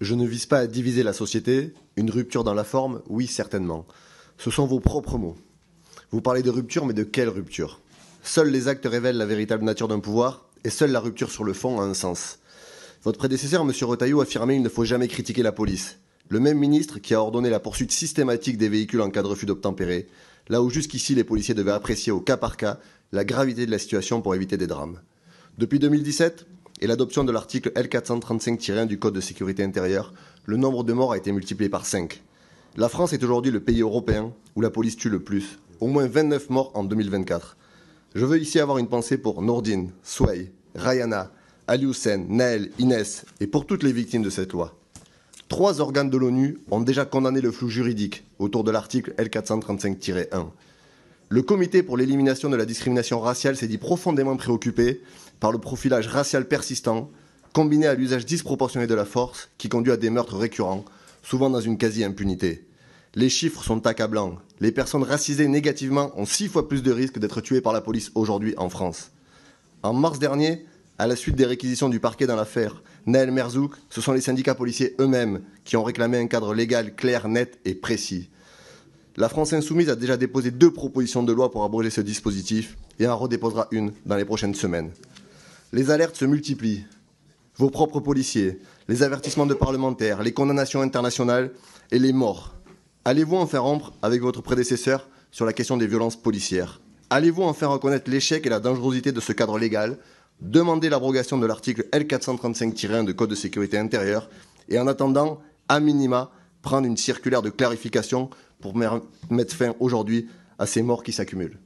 Je ne vise pas à diviser la société, une rupture dans la forme, oui certainement. Ce sont vos propres mots. Vous parlez de rupture, mais de quelle rupture? Seuls les actes révèlent la véritable nature d'un pouvoir, et seule la rupture sur le fond a un sens. Votre prédécesseur, M. Retailleau, affirmait qu'il ne faut jamais critiquer la police. Le même ministre qui a ordonné la poursuite systématique des véhicules en cas de refus d'obtempérer, là où jusqu'ici les policiers devaient apprécier au cas par cas la gravité de la situation pour éviter des drames. Depuis 2017, et l'adoption de l'article L435-1 du Code de sécurité intérieure, le nombre de morts a été multiplié par 5. La France est aujourd'hui le pays européen où la police tue le plus, au moins 29 morts en 2024. Je veux ici avoir une pensée pour Nourdine, Souaï, Rayana, Ali Hussein, Naël, Inès et pour toutes les victimes de cette loi. 3 organes de l'ONU ont déjà condamné le flou juridique autour de l'article L435-1. Le comité pour l'élimination de la discrimination raciale s'est dit profondément préoccupé par le profilage racial persistant, combiné à l'usage disproportionné de la force, qui conduit à des meurtres récurrents, souvent dans une quasi-impunité. Les chiffres sont accablants. Les personnes racisées négativement ont 6 fois plus de risques d'être tuées par la police aujourd'hui en France. En mars dernier, à la suite des réquisitions du parquet dans l'affaire Naël Merzouk, ce sont les syndicats policiers eux-mêmes qui ont réclamé un cadre légal clair, net et précis. La France Insoumise a déjà déposé 2 propositions de loi pour abroger ce dispositif et en redéposera une dans les prochaines semaines. Les alertes se multiplient. Vos propres policiers, les avertissements de parlementaires, les condamnations internationales et les morts. Allez-vous en faire rompre avec votre prédécesseur sur la question des violences policières? Allez-vous en faire reconnaître l'échec et la dangerosité de ce cadre légal? Demandez l'abrogation de l'article L435-1 du Code de sécurité intérieure et en attendant, à minima, prendre une circulaire de clarification pour mettre fin aujourd'hui à ces morts qui s'accumulent.